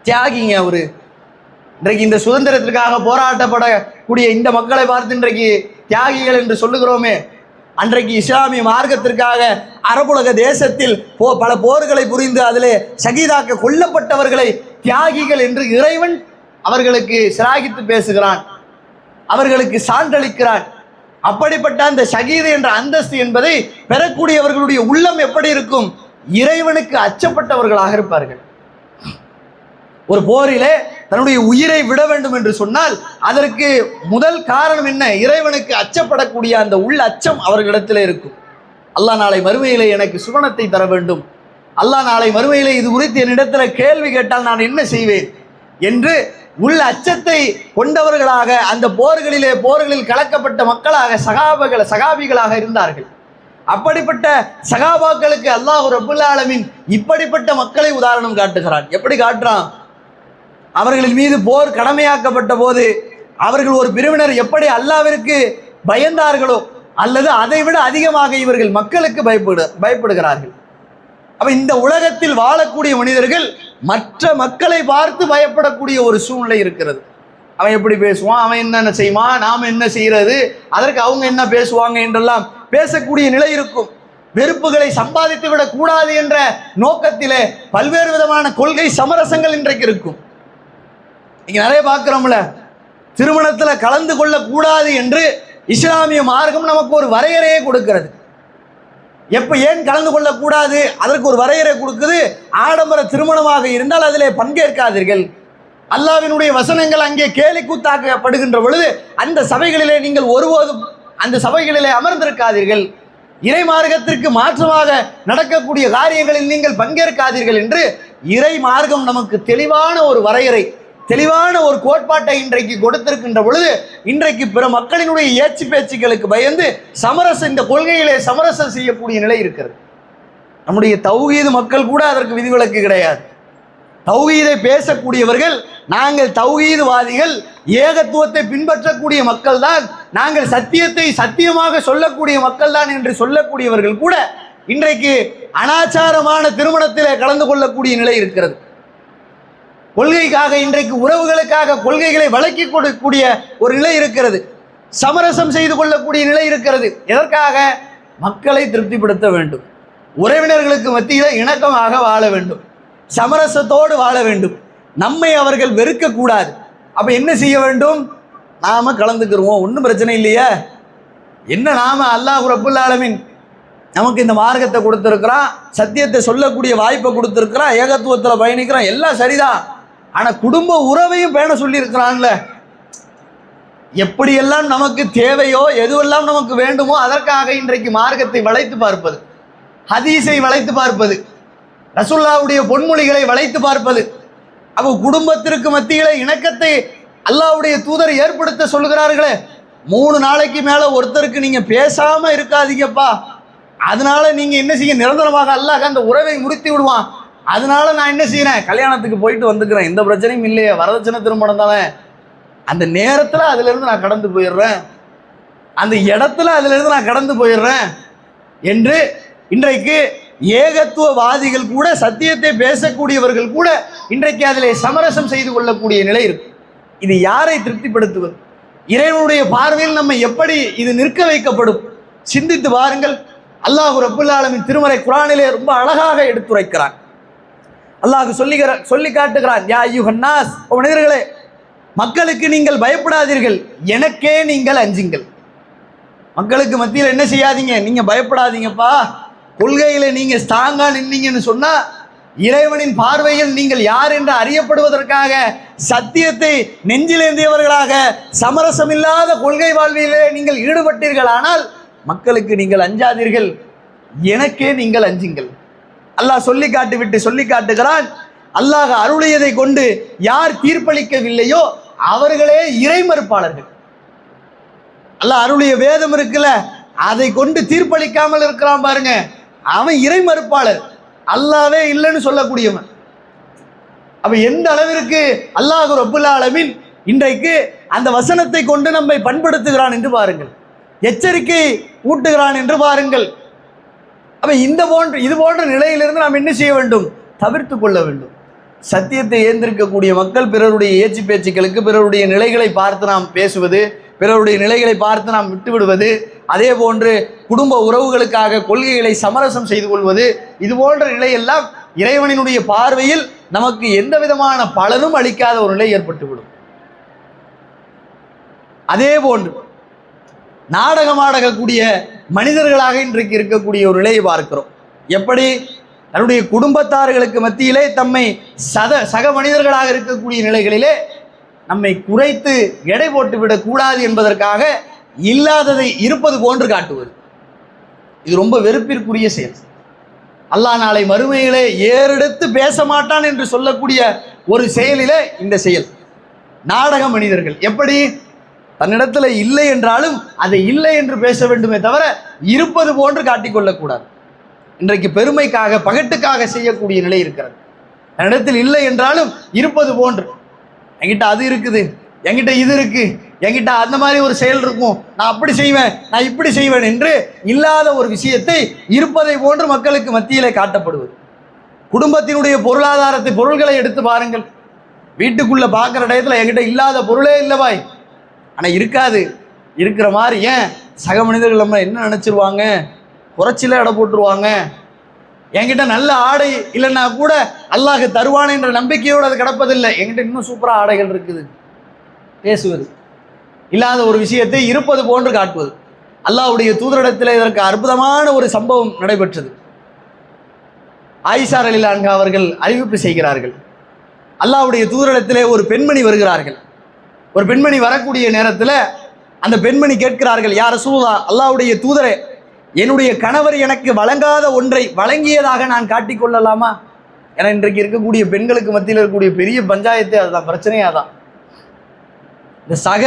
தியாகிங்க அவரு. இன்றைக்கு இந்த சுதந்திரத்திற்காக போராட்டப்படக்கூடிய இந்த மக்களை பார்த்து இன்றைக்கு தியாகிகள் என்று சொல்லுகிறோமே. அன்றைக்கு இஸ்லாமிய மார்க்கத்திற்காக அரபுலக தேசத்தில் பல போர்களை புரிந்து அதிலே ஷஹீதாக்க கொல்லப்பட்டவர்களை தியாகிகள் என்று இறைவன் அவர்களுக்கு சிராகித்து பேசுகிறான், அவர்களுக்கு சான்றளிக்கிறான். அப்படிப்பட்ட அந்த ஷஹீது என்ற அந்தஸ்து என்பதை பெறக்கூடியவர்களுடைய உள்ளம் எப்படி இருக்கும்? இறைவனுக்கு அச்சப்பட்டவர்களாக இருப்பார்கள். ஒரு போரிலே தன்னுடைய உயிரை விட வேண்டும் என்று சொன்னால் அதற்கு முதல் காரணம் என்ன? இறைவனுக்கு அச்சப்படக்கூடிய அந்த உள்ள அச்சம் அவர்களிடத்தில் இருக்கும். அல்லாஹ் நாளை மறுமையிலே எனக்கு சுவனத்தை தர வேண்டும், அல்லாஹ் நாளை மறுமையிலே இது குறித்து என்னிடத்தில் கேள்வி கேட்டால் நான் என்ன செய்வேன் என்று உள்ள அச்சத்தை கொண்டவர்களாக அந்த போர்களில் கலக்கப்பட்ட மக்களாக சகாபிகளாக இருந்தார்கள். அப்படிப்பட்ட சகாபாக்களுக்கு அல்லாஹ் ரப்புல் ஆலமீன் இப்படிப்பட்ட மக்களை உதாரணம் காட்டுகிறான். எப்படி காட்டுறான்? அவர்களின் மீது போர் கடமையாக்கப்பட்ட போது அவர்கள் ஒரு பிரிவினர் எப்படி அல்லாஹ்விற்கு பயந்தார்களோ அல்லது அதை விட அதிகமாக இவர்கள் மக்களுக்கு பயப்படுகிறார்கள். அப்ப இந்த உலகத்தில் வாழக்கூடிய மனிதர்கள் மற்ற மக்களை பார்த்து பயப்படக்கூடிய ஒரு சூழ்நிலை இருக்கிறது. அவன் எப்படி பேசுவான், அவன் என்னென்ன செய்வான், நாம் என்ன செய்யறது, அதற்கு அவங்க என்ன பேசுவாங்க என்றெல்லாம் பேசக்கூடிய நிலை இருக்கும். வெறுப்புகளை சம்பாதித்து விடக் கூடாது என்ற நோக்கத்திலே பல்வேறு விதமான கொள்கை சமரசங்கள் இன்றைக்கு இருக்கும். இங்க நிறைய பார்க்கிறோம்ல, திருமணத்துல கலந்து கொள்ள கூடாது என்று இஸ்லாமிய மார்க்கம் நமக்கு ஒரு வரையறையை கொடுக்கிறது. எப்ப ஏன் கலந்து கொள்ளக்கூடாது அதற்கு ஒரு வரையறை கொடுக்குது. ஆடம்பர திருமணமாக இருந்தால் அதிலே பங்கேற்காதீர்கள். அல்லாஹ்வினுடைய வசனங்கள் அங்கே கேலி கூத்தாக்கப்படுகின்ற பொழுது அந்த சபைகளிலே நீங்கள் ஒருபோதும் அந்த சபைகளிலே அமர்ந்திருக்காதீர்கள். இறை மார்க்கத்திற்கு மாற்றமாக நடக்கக்கூடிய காரியங்களில் நீங்கள் பங்கேற்காதீர்கள் என்று இறை மார்க்கம் நமக்கு தெளிவான ஒரு வரையறை, தெளிவான ஒரு கோட்பாட்டை இன்றைக்கு கொடுத்திருக்கின்ற பொழுது இன்றைக்கு பிற மக்களினுடைய ஏச்சு பேச்சுக்களுக்கு பயந்து இந்த கொள்கையிலே சமரசம் செய்யக்கூடிய நிலை இருக்கிறது. நம்முடைய தௌஹீது மக்கள் கூட அதற்கு விதிவிலக்கு கிடையாது. தௌஹீதை பேசக்கூடியவர்கள் நாங்கள் தௌஹீதுவாதிகள், ஏகத்துவத்தை பின்பற்றக்கூடிய மக்கள் தான், நாங்கள் சத்தியத்தை சத்தியமாக சொல்லக்கூடிய மக்கள் தான் என்று சொல்லக்கூடியவர்கள் கூட இன்றைக்கு அனாச்சாரமான திருமணத்திலே கலந்து கொள்ளக்கூடிய நிலை இருக்கிறது. கொள்கைக்காக இன்றைக்கு உறவுகளுக்காக கொள்கைகளை வழக்கி கொடுக்கக்கூடிய ஒரு நிலை இருக்கிறது. சமரசம் செய்து கொள்ளக்கூடிய நிலை இருக்கிறது. எதற்காக? மக்களை திருப்திப்படுத்த வேண்டும், உறவினர்களுக்கு மத்தியில் இணக்கமாக வாழ வேண்டும், சமரசத்தோடு வாழ வேண்டும், நம்மை அவர்கள் வெறுக்கக்கூடாது. அப்ப என்ன செய்ய வேண்டும்? நாம கலந்துக்கிறோம், ஒன்றும் பிரச்சனை இல்லையா? என்ன நாம அல்லாஹ் ரப்புல் ஆலமீன் நமக்கு இந்த மார்க்கத்தை கொடுத்துருக்கிறான், சத்தியத்தை சொல்லக்கூடிய வாய்ப்பை கொடுத்துருக்கிறான், ஏகத்துவத்தில் பயணிக்கிறான், எல்லாம் சரிதான். ஆனா குடும்ப உறவையும் பேண சொல்லி இருக்கிறான்ல. எப்படியெல்லாம் நமக்கு தேவையோ எதுவெல்லாம் நமக்கு வேண்டுமோ அதற்காக இன்றைக்கு மார்க்கத்தை வளைத்து பார்ப்பது, ஹதீஸை வளைத்து பார்ப்பது, ரசூலுல்லாஹ்வுடைய பொன்மொழிகளை வளைத்து பார்ப்பது. அப்போ குடும்பத்திற்கு மத்தியிலே இணக்கத்தை அல்லாஹ்வுடைய தூதர் ஏற்படுத்த சொல்லுகிறார்களே. 3 நாளைக்கு மேல ஒருத்தருக்கு நீங்க பேசாம இருக்காதீங்கப்பா, அதனால நீங்க என்ன செய்ய, நிரந்தரமாக அல்லாஹ் அந்த உறவை முறித்து விடுவான். அதனால நான் என்ன செய்யறேன், கல்யாணத்துக்கு போயிட்டு வந்துக்கிறேன், எந்த பிரச்சனையும் இல்லையே, வரதட்சணை திருமணம் தானே, அந்த நேரத்துல அதுல இருந்து நான் கடந்து போயிடுறேன், அந்த இடத்துல அதுல இருந்து நான் கடந்து போயிடுறேன் என்று இன்றைக்கு ஏகத்துவவாதிகள் கூட, சத்தியத்தை பேசக்கூடியவர்கள் கூட இன்றைக்கு அதிலே சமரசம் செய்து கொள்ளக்கூடிய நிலை இருக்கு. இது யாரை திருப்திப்படுத்துவது? இறைவனுடைய பார்வையில் நம்ம எப்படி இது நிற்க வைக்கப்படும்? சிந்தித்து பாருங்கள். அல்லாஹ் ரப்புல் ஆலமீன் திருமறை குர்ஆனிலே ரொம்ப அழகாக எடுத்துரைக்கிறான். அல்லாஹ் சொல்லி காட்டுகிறான், யா அய்யுஹன் நாஸ், மனிதர்களே, மக்களுக்கு நீங்கள் பயப்படாதீர்கள், எனக்கே நீங்கள் அஞ்சுங்கள். மக்களுக்கு மத்தியில் என்ன செய்யாதீங்க, நீங்க பயப்படாதீங்கப்பா. கொள்கையில நீங்க ஸ்ட்ராங்கா நின்னீங்கன்னு சொன்னா இறைவனின் பார்வையில் நீங்கள் யார் என்று அறியப்படுவதற்காக சத்தியத்தை நெஞ்சிலேந்தியவர்களாக சமரசமில்லாத கொள்கை வாழ்விலே நீங்கள் ஈடுபட்டீர்களானால் மக்களுக்கு நீங்கள் அஞ்சாதீர்கள், எனக்கே நீங்கள் அஞ்சுங்கள். அல்லாஹ் சொல்லி காட்டுகிறான், அல்லாஹ் அருளியதை கொண்டு யார் தீர்ப்பளிக்கவில்லையோ அவர்களே இறை மறுப்பாளர்கள். அல்லாஹ் அருளிய வேதம் இருக்குல்ல, அதை கொண்டு தீர்ப்பளிக்காமல் இருக்கிறான் பாருங்க, அவன் இறை மறுப்பாளர், அல்லாவே இல்லைன்னு சொல்லக்கூடியவன். அப்ப எந்த அளவிற்கு அல்லாஹ் ரப்புல் ஆலமீன் இன்றைக்கு அந்த வசனத்தை கொண்டு நம்மை பண்படுத்துகிறான் என்று பாருங்கள், எச்சரிக்கை ஊட்டுகிறான் என்று பாருங்கள். அப்ப இது போன்ற நிலையிலிருந்து நாம் என்ன செய்ய வேண்டும்? தவிர்த்து கொள்ள வேண்டும். சத்தியத்தை ஏந்திருக்கக்கூடிய மக்கள் பிறருடைய ஏச்சு பேச்சுக்களுக்கு, பிறருடைய நிலைகளை பார்த்து நாம் பேசுவது, பிறருடைய நிலைகளை பார்த்து நாம் விட்டுவிடுவது, அதே போன்று குடும்ப உறவுகளுக்காக கொள்கைகளை சமரசம் செய்து கொள்வது, இது போன்ற நிலையெல்லாம் இறைவனினுடைய பார்வையில் நமக்கு எந்த விதமான பலனும் அளிக்காத ஒரு நிலை ஏற்பட்டுவிடும். அதே போன்று நாடகமாடக்கூடிய மனிதர்களாக இன்றைக்கு இருக்கக்கூடிய ஒரு நிலையை பார்க்கிறோம். எப்படி தன்னுடைய குடும்பத்தார்களுக்கு மத்தியிலே தம்மை சக மனிதர்களாக இருக்கக்கூடிய நிலைகளிலே நம்மை குறைத்து எடை போட்டுவிடக் கூடாது என்பதற்காக இல்லாததை இருப்பது போன்று காட்டுவது, இது ரொம்ப வெறுப்பிற்குரிய செயல். அல்லாஹ் நாளை மறுமையிலே ஏறெடுத்து பேச மாட்டான் என்று சொல்லக்கூடிய ஒரு செயலிலே இந்த செயல். நாடக மனிதர்கள் எப்படி தன்னிடத்தில் இல்லை என்றாலும் அதை இல்லை என்று பேச வேண்டுமே தவிர இருப்பது போன்று காட்டிக்கொள்ளக்கூடாது. இன்றைக்கு பெருமைக்காக பகட்டுக்காக செய்யக்கூடிய நிலை இருக்கிறது. தன்னிடத்தில் இல்லை என்றாலும் இருப்பது போன்று, என்கிட்ட அது இருக்குது, என்கிட்ட இது இருக்கு, என்கிட்ட அந்த மாதிரி ஒரு செயல் இருக்கும், நான் அப்படி செய்வேன், நான் இப்படி செய்வேன் என்று இல்லாத ஒரு விஷயத்தை இருப்பதை போன்று மக்களுக்கு மத்தியிலே காட்டப்படுவது. குடும்பத்தினுடைய பொருளாதாரத்தை, பொருள்களை எடுத்து பாருங்கள். வீட்டுக்குள்ள பார்க்குற இடத்துல என்கிட்ட இல்லாத பொருளே இல்லைவாய், ஆனால் இருக்காது, இருக்கிற மாதிரி. ஏன் சக மனிதர்கள் நம்ம என்ன நினச்சிருவாங்க, குறைச்சில எடை போட்டுருவாங்க. என்கிட்ட நல்ல ஆடை இல்லைன்னா கூட அல்லாஹ் தருவான் என்ற நம்பிக்கையோடு அது கிடப்பதில்லை, என்கிட்ட இன்னும் சூப்பராக ஆடைகள் இருக்குது பேசுவது. இல்லாத ஒரு விஷயத்தை இருப்பது போன்று காட்டுவது. அல்லாஹ்வுடைய தூதரிடத்தில் இதற்கு அற்புதமான ஒரு சம்பவம் நடைபெற்றது. ஆயிஷா ரலியல்லாஹு அன்ஹா அவர்கள் அறிவிப்பு செய்கிறார்கள், அல்லாஹ்வுடைய தூதரிடத்திலே ஒரு பெண்மணி வருகிறார்கள். ஒரு பெண்மணி வரக்கூடிய நேரத்தில் அந்த பெண்மணி கேட்கிறார்கள், யா ரசூலுல்லாஹ், அல்லாஹ்வுடைய தூதரே, என்னுடைய கணவர் எனக்கு வழங்காத ஒன்றை வழங்கியதாக நான் காட்டிக்கொள்ளலாமா? ஏன்னா இன்றைக்கு இருக்கக்கூடிய பெண்களுக்கு மத்தியில் இருக்கக்கூடிய பெரிய பஞ்சாயத்து அதுதான், பிரச்சனையே அதான். இந்த சக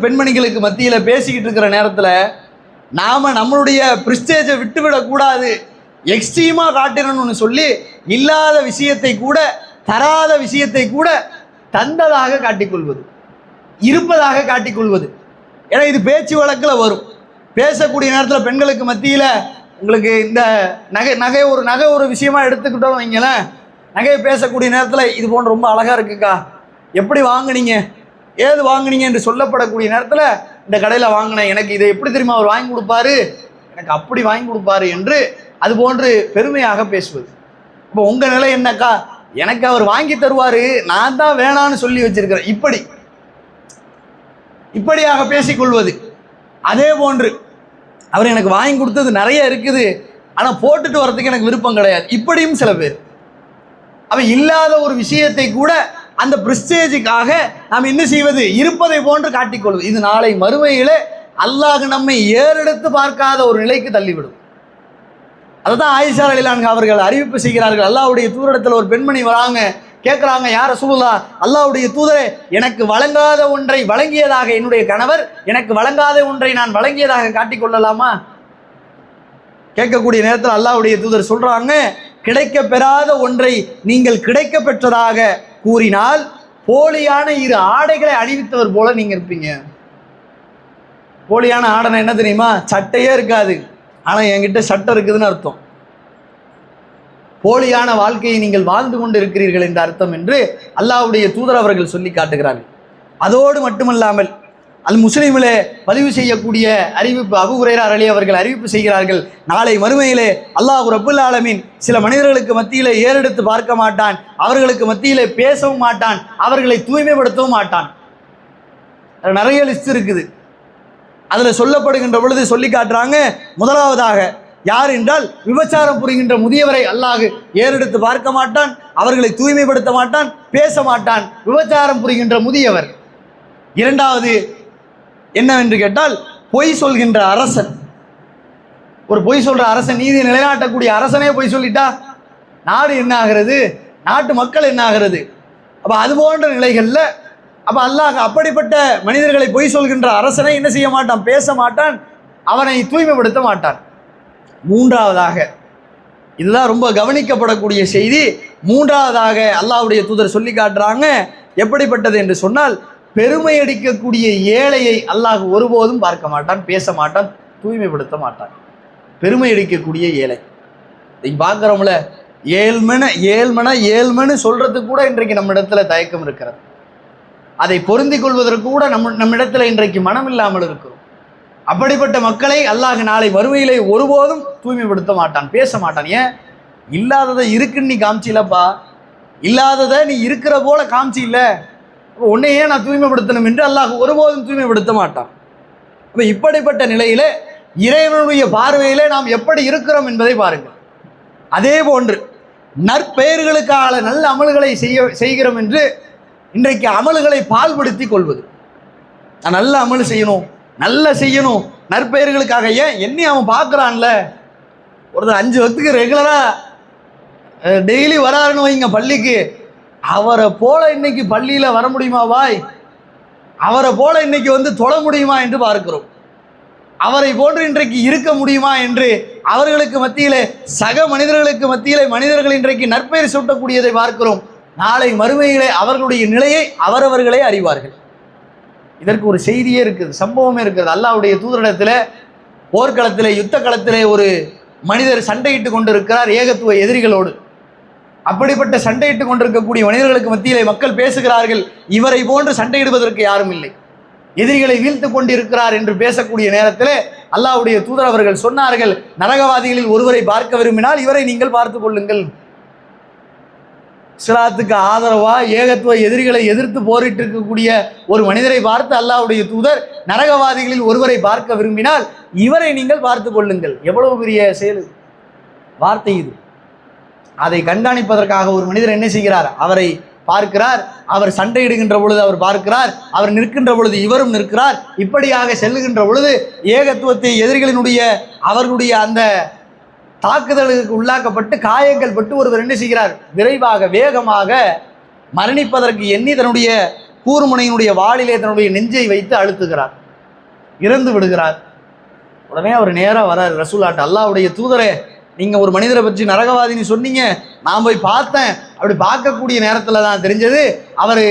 பெண்மணிகளுக்கு மத்தியில் பேசிக்கிட்டு இருக்கிற நேரத்தில் நாம் நம்மளுடைய பிரிஸ்டேஜை விட்டுவிடக்கூடாது, எக்ஸ்ட்ரீமாக காட்டிடணும்னு சொல்லி இல்லாத விஷயத்தை கூட, தராத விஷயத்தை கூட தந்ததாக காட்டிக்கொள்வது, இருப்பதாக காட்டிக்கொள்வது. ஏன்னா இது பேச்சு வழக்கில் வரும். பேசக்கூடிய நேரத்தில் பெண்களுக்கு மத்தியில் உங்களுக்கு இந்த நகை ஒரு விஷயமா எடுத்துக்கிட்டோம் வைங்களேன், நகையை பேசக்கூடிய நேரத்தில் இது போன்ற ரொம்ப அழகாக இருக்குக்கா, எப்படி வாங்கினீங்க, ஏது வாங்கினீங்க என்று சொல்லப்படக்கூடிய நேரத்தில் இந்த கடையில் வாங்கினேன், எனக்கு இதை எப்படி தெரியுமா அவர் வாங்கி கொடுப்பாரு, எனக்கு அப்படி வாங்கி கொடுப்பாரு என்று அது போன்று பெருமையாக பேசுவது. இப்போ உங்கள் நிலை என்னக்கா, எனக்கு அவர் வாங்கி தருவார், நான் தான் வேணான்னு சொல்லி வச்சிருக்கிறேன், இப்படியாக பேசிக்கொள்வது. அதே போன்று அவர் எனக்கு வாங்கி கொடுத்தது நிறைய இருக்குது, ஆனால் போட்டுட்டு வரதுக்கு எனக்கு விருப்பம் கிடையாது, இப்படியும் சில பேர். அவ இல்லாத ஒரு விஷயத்தை கூட அந்த பிரிஸ்டேஜுக்காக நாம் என்ன செய்வது, இருப்பதை போன்று காட்டிக்கொள்வது. இது நாளை மறுமையிலே அல்லாஹ் நம்மை ஏறெடுத்து பார்க்காத ஒரு நிலைக்கு தள்ளிவிடும். அதுதான் ஆயிஷா ரலியல்லாஹு அன்ஹா அவர்கள் அறிவிப்பு செய்கிறார்கள். அல்லாஹ்வுடைய தூதரிடத்தில் ஒரு பெண்மணி வராங்க, கேட்குறாங்க, யா ரசூலுல்லாஹ், அல்லாஹ்வுடைய தூதரே, எனக்கு வழங்காத ஒன்றை வழங்கியதாக என்னுடைய கணவர் எனக்கு வழங்காத ஒன்றை நான் வழங்கியதாக காட்டிக்கொள்ளலாமா? கேட்கக்கூடிய நேரத்தில் அல்லாஹ்வுடைய தூதர் சொல்றாங்க, கிடைக்க பெறாத ஒன்றை நீங்கள் கிடைக்க பெற்றதாக கூறினால் போலியான 2 ஆடைகளை அணிவித்தவர் போல நீங்க இருப்பீங்க. போலியான ஆடை என்ன தெரியுமா, சட்டையே இருக்காது, ஆனால் என்கிட்ட சட்டை இருக்குதுன்னு அர்த்தம். போலியான வாழ்க்கையை நீங்கள் வாழ்ந்து கொண்டு இருக்கிறீர்கள் என்ற அர்த்தம் என்று அல்லாஹ்வுடைய தூதர் அவர்கள் சொல்லி காட்டுகிறார்கள். அதோடு மட்டுமல்லாமல் அல் முஸ்லிமிலே பதிவு செய்யக்கூடிய அறிவிப்பு, அபூ ஹுரைரா ரலியல்லாஹு அவர்கள் அறிவிப்பு செய்கிறார்கள், நாளை மறுமையிலே அல்லாஹ் ரப்புல் ஆலமீன் சில மனிதர்களுக்கு மத்தியிலே ஏறெடுத்து பார்க்க மாட்டான், அவர்களுக்கு மத்தியிலே பேசவும் மாட்டான், அவர்களை தூய்மைப்படுத்தவும் மாட்டான். நிறைய லிஸ்ட் இருக்குது. அதில் சொல்லப்படுகின்ற பொழுது சொல்லி காட்டுறாங்க, முதலாவதாக யார் என்றால் விபச்சாரம் புரிகின்ற முதியவரை அல்லாஹ் ஏறெடுத்து பார்க்க மாட்டான், அவர்களை தூய்மைப்படுத்த மாட்டான், பேச மாட்டான். விபச்சாரம் புரிகின்ற முதியவர். இரண்டாவது என்னவென்று கேட்டால் பொய் சொல்கின்ற அரசன். ஒரு பொய் சொல்ற அரசன், நீதியை நிலைநாட்டக்கூடிய அரசனே பொய் சொல்லிட்டா நாடு என்ன ஆகிறது, நாட்டு மக்கள் என்ன ஆகிறது? அப்போ அது போன்ற நிலைகளில் அப்போ அல்லாஹ் அப்படிப்பட்ட மனிதர்களை பொய் சொல்கின்ற அரசனை என்ன செய்ய மாட்டான், பேச மாட்டான், அவனை தூய்மைப்படுத்த மாட்டான். மூன்றாவதாக, இதுதான் ரொம்ப கவனிக்கப்படக்கூடிய செய்தி, மூன்றாவதாக அல்லாஹ்வுடைய தூதர் சொல்லி காட்டுறாங்க. எப்படிப்பட்டது என்று சொன்னால், பெருமை அடிக்கக்கூடிய ஏழையை அல்லாஹ் ஒருபோதும் பார்க்க மாட்டான், பேச மாட்டான், தூய்மைப்படுத்த மாட்டான். பெருமை அடிக்கக்கூடிய ஏழை இன்னைக்கு பார்க்குறோம்ல, ஏழ்மனை சொல்றதுக்கு கூட இன்றைக்கு நம்ம இடத்துல தயக்கம் இருக்கிறது. அதை பொருந்தி கொள்வதற்கு கூட நம்மிடத்துல இன்றைக்கு மனம் இல்லாமல் இருக்கிறோம். அப்படிப்பட்ட மக்களை அல்லாஹ் நாளை மறுமையிலே ஒருபோதும் தூய்மைப்படுத்த மாட்டான், பேச மாட்டான். ஏன்? இல்லாததை இருக்குன்னு நீ காமிச்சிலப்பா, இல்லாததை நீ இருக்கிற போல காமிச்சி இல்லை, உன்னையே நான் தூய்மைப்படுத்தணும் என்று அல்லாஹ் ஒருபோதும் தூய்மைப்படுத்த மாட்டான். அப்போ இப்படிப்பட்ட நிலையில இறைவனுடைய பார்வையிலே நாம் எப்படி இருக்கிறோம் என்பதை பாருங்கள். அதே போன்று நற்பெயர்களுக்காக நல்ல அமல்களை செய்கிறோம் என்று இன்றைக்கு அமல்களை பால்படுத்தி கொள்வது. நான் நல்ல அமல் செய்யணும், நல்ல செய்யணும், நற்பெயர்களுக்காக. ஏன்? என்னை அவன் பார்க்குறான்ல, ஒருத்தர் 5 வக்துக்கு ரெகுலராக டெய்லி வராருன்னு வைங்க பள்ளிக்கு, அவரை போல இன்னைக்கு பள்ளியில் வர முடியுமா வாய்? அவரை போல இன்னைக்கு வந்து தொழ முடியுமா என்று பார்க்கிறோம். அவரை போன்று இன்றைக்கு இருக்க முடியுமா என்று அவர்களுக்கு மத்தியிலே, சக மனிதர்களுக்கு மத்தியிலே மனிதர்கள் இன்றைக்கு நற்பெயர் சூட்டக்கூடியதை பார்க்கிறோம். நாளை மறுமையிலே அவர்களுடைய நிலையை அவரவர்களே அறிவார்கள். இதற்கு ஒரு செய்தியே இருக்குது, சம்பவமே இருக்குது. அல்லாஹ்வுடைய தூதரிடத்தில் போர்க்களத்திலே, யுத்த களத்திலே ஒரு மனிதர் சண்டையிட்டு கொண்டிருக்கிறார் ஏகத்துவ எதிரிகளோடு. அப்படிப்பட்ட சண்டையிட்டு கொண்டிருக்கக்கூடிய மனிதர்களுக்கு மத்தியிலே மக்கள் பேசுகிறார்கள், இவரை போன்று சண்டையிடுவதற்கு யாரும் இல்லை, எதிரிகளை வீழ்த்து கொண்டிருக்கிறார் என்று பேசக்கூடிய நேரத்தில் அல்லாஹ்வுடைய தூதர் அவர்கள் சொன்னார்கள், நரகவாதிகளில் ஒருவரை பார்க்க விரும்பினால் இவரை நீங்கள் பார்த்து கொள்ளுங்கள். இஸ்லாத்துக்கு ஆதரவா ஏகத்துவ எதிரிகளை எதிர்த்து போரிட்டு இருக்கக்கூடிய ஒரு மனிதரை பார்த்து அல்லாஹ்வுடைய தூதர், நரகவாதிகளில் ஒருவரை பார்க்க விரும்பினால் இவரை நீங்கள் பார்த்து கொள்ளுங்கள். எவ்வளவு பெரிய செயல், வார்த்தை இது. அதை கண்காணிப்பதற்காக ஒரு மனிதர் என்ன செய்கிறார், அவரை பார்க்கிறார். அவர் சண்டையிடுகின்ற பொழுது அவர் பார்க்கிறார், அவர் நிற்கின்ற பொழுது இவரும் நிற்கிறார். இப்படியாக செல்லுகின்ற பொழுது ஏகத்துவத்தை எதிரிகளினுடைய அவர்களுடைய அந்த தாக்குதலுக்கு உள்ளாக்கப்பட்டு காயங்கள் பட்டு ஒருவர் என்ன செய்கிறார், விரைவாக வேகமாக மரணிப்பதற்கு எண்ணி தன்னுடைய கூர்முனையினுடைய வாளிலே தன்னுடைய நெஞ்சை வைத்து அழுத்துகிறார், இறந்து விடுகிறார். உடனே அவர் நேராக வரார் ரசூலாட்ட, அல்லாஹ்வுடைய தூதரே, நீங்கள் ஒரு மனிதரை பற்றி நரகவாதின்னு சொன்னீங்க, நான் போய் பார்த்தேன். அப்படி பார்க்கக்கூடிய நேரத்தில் தான் தெரிஞ்சது, அவர்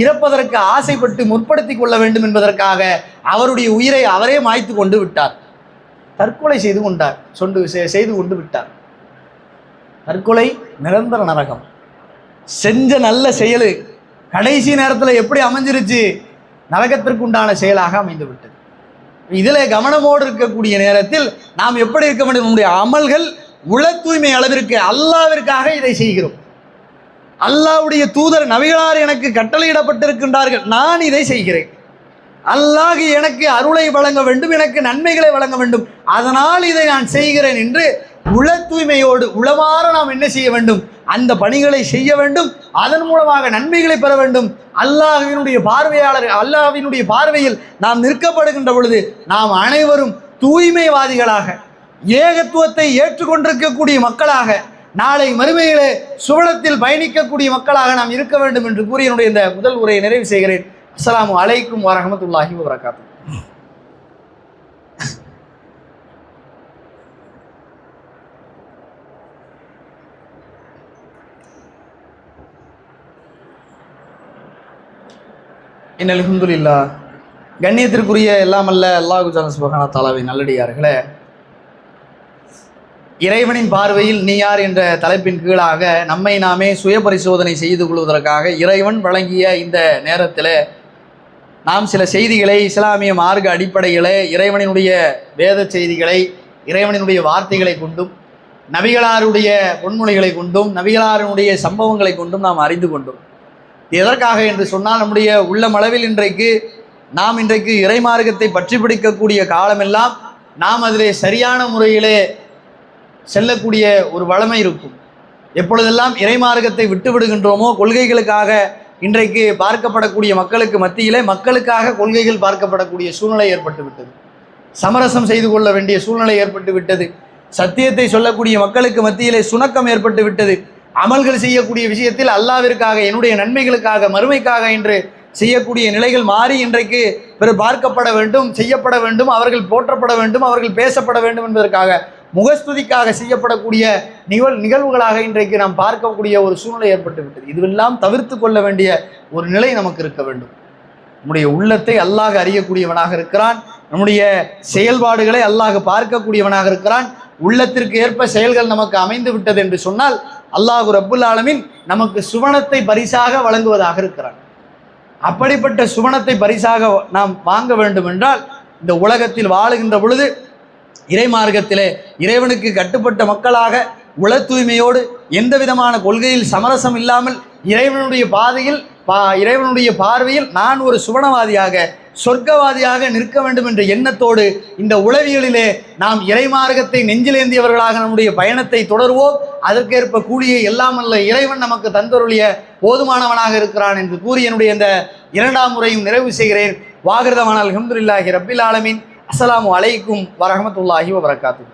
இறப்பதற்கு ஆசைப்பட்டு முற்படுத்தி கொள்ள வேண்டும் என்பதற்காக அவருடைய உயிரை அவரே மாய்த்து கொண்டு விட்டார், தற்கொலை செய்து கொண்டு விட்டார். தற்கொலை நிரந்தர நரகம். செஞ்ச நல்ல செயல் கடைசி நேரத்தில் எப்படி அமைஞ்சிருச்சு, நரகத்திற்குண்டான செயலாக அமைந்து விட்டது. இதில் கவனமோடு இருக்கக்கூடிய நேரத்தில் நாம் எப்படி இருக்க வேண்டும், நம்முடைய அமல்கள் உள தூய்மை அளவிற்கு அல்லாஹ்விற்காக இதை செய்கிறோம். அல்லாஹ்வுடைய தூதர் நபிகளார் எனக்கு கட்டளையிடப்பட்டிருக்கின்றார்கள், நான் இதை செய்கிறேன். அல்லாஹ் எனக்கு அருளை வழங்க வேண்டும், எனக்கு நன்மைகளை வழங்க வேண்டும், அதனால் இதை நான் செய்கிறேன் என்று உள தூய்மையோடு உளமாற நாம் என்ன செய்ய வேண்டும், அந்த பணிகளை செய்ய வேண்டும். அதன் மூலமாக நன்மைகளை பெற வேண்டும். அல்லாஹ்வினுடைய பார்வையாளர், அல்லாஹ்வினுடைய பார்வையில் நாம் நிற்கப்படுகின்ற பொழுது நாம் அனைவரும் தூய்மைவாதிகளாக, ஏகத்துவத்தை ஏற்றுக்கொண்டிருக்கக்கூடிய மக்களாக, நாளை மறுமையிலே சுவனத்தில் பயணிக்கக்கூடிய மக்களாக நாம் இருக்க வேண்டும் என்று கூறி என்னுடைய இந்த முதல் உரையை நிறைவு செய்கிறேன். அஸ்ஸலாமு அலைக்கும் வரஹ்மத்துல்லாஹி வபரகாத்துஹு. இன்னல் அல்ஹம்துலில்லாஹ். கண்ணியத்திற்குரிய எல்லாம் அல்ல அல்லாஹு சுப்ஹானஹு வ தஆலாவின் நல்லடியார்களே, இறைவனின் பார்வையில் நீ யார் என்ற தலைப்பின் கீழாக நம்மை நாமே சுய பரிசோதனை செய்து கொள்வதற்காக இறைவன் வழங்கிய இந்த நேரத்தில் நாம் சில செய்திகளை, இஸ்லாமிய மார்க்க அடிப்படைகளை, இறைவனினுடைய வேத செய்திகளை, இறைவனினுடைய வார்த்தைகளை கொண்டும், நபிகளாருடைய பொன்மொழிகளை கொண்டும், நபிகளாருடைய சம்பவங்களை கொண்டும் நாம் அறிந்து கொண்டோம். எதற்காக என்று சொன்னால், நம்முடைய உள்ளமளவில் நாம் இன்றைக்கு இறை மார்க்கத்தை பற்றி பிடிக்கக்கூடிய காலமெல்லாம் நாம் அதிலே சரியான முறையிலே செல்லக்கூடிய ஒரு வளமை இருக்கும். எப்பொழுதெல்லாம் இறைமார்க்கத்தை விட்டு விடுகின்றோமோ, கொள்கைகளுக்காக இன்றைக்கு பார்க்கப்படக்கூடிய மக்களுக்கு மத்தியிலே மக்களுக்காக கொள்கைகள் பார்க்கப்படக்கூடிய சூழ்நிலை ஏற்பட்டு விட்டது. சமரசம் செய்து கொள்ள வேண்டிய சூழ்நிலை ஏற்பட்டு விட்டது. சத்தியத்தை சொல்லக்கூடிய மக்களுக்கு மத்தியிலே சுணக்கம் ஏற்பட்டு விட்டது. அமல்கள் செய்யக்கூடிய விஷயத்தில் அல்லாவிற்காக, என்னுடைய நன்மைகளுக்காக, மறுமைக்காக என்று செய்யக்கூடிய நிலைகள் மாறி இன்றைக்கு பார்க்கப்பட வேண்டும், செய்யப்பட வேண்டும், அவர்கள் போற்றப்பட வேண்டும், அவர்கள் பேசப்பட வேண்டும் என்பதற்காக, முகஸ்துதிக்காக செய்யப்படக்கூடிய நிகழ்வுகளாக இன்றைக்கு நாம் பார்க்கக்கூடிய ஒரு சூழ்நிலை ஏற்பட்டு விட்டது. இதுவெல்லாம் தவிர்த்து கொள்ள வேண்டிய ஒரு நிலை நமக்கு இருக்க வேண்டும். நம்முடைய உள்ளத்தை அல்லாஹ் அறியக்கூடியவனாக இருக்கிறான். நம்முடைய செயல்பாடுகளை அல்லாஹ் பார்க்கக்கூடியவனாக இருக்கிறான். உள்ளத்திற்கு ஏற்ப செயல்கள் நமக்கு அமைந்து விட்டது என்று சொன்னால் அல்லாஹ் ரப்புல் ஆலமீன் நமக்கு சுவனத்தை பரிசாக வழங்குவதாக இருக்கிறான். அப்படிப்பட்ட சுவனத்தை பரிசாக நாம் வாங்க வேண்டும் என்றால் இந்த உலகத்தில் வாழுகின்ற பொழுது இறைமார்க்கத்திலே இறைவனுக்கு கட்டுப்பட்ட மக்களாக உள தூய்மையோடு எந்த விதமான கொள்கையில் சமரசம் இல்லாமல் இறைவனுடைய பாதையில் இறைவனுடைய பார்வையில் நான் ஒரு சுவனவாதியாக, சொர்க்கவாதியாக நிற்க வேண்டும் என்ற எண்ணத்தோடு இந்த உளவியலிலே நாம் இறைமார்க்கத்தை நெஞ்சிலேந்தியவர்களாக நம்முடைய பயணத்தை தொடர்வோம். அதற்கேற்ப கூலியை எல்லாம் அல்ல இறைவன் நமக்கு தந்தருளிய போதுமானவனாக இருக்கிறான் என்று கூறி என்னுடைய இந்த 2ஆம் முறையும் நிறைவு செய்கிறேன். வாகிருதமான அல்ஹம்துலில்லாஹி ரப்பில் ஆலமீன். அஸ்ஸலாமு அலைக்கும் வரஹ்மத்துல்லாஹி வபரகாத்துஹு.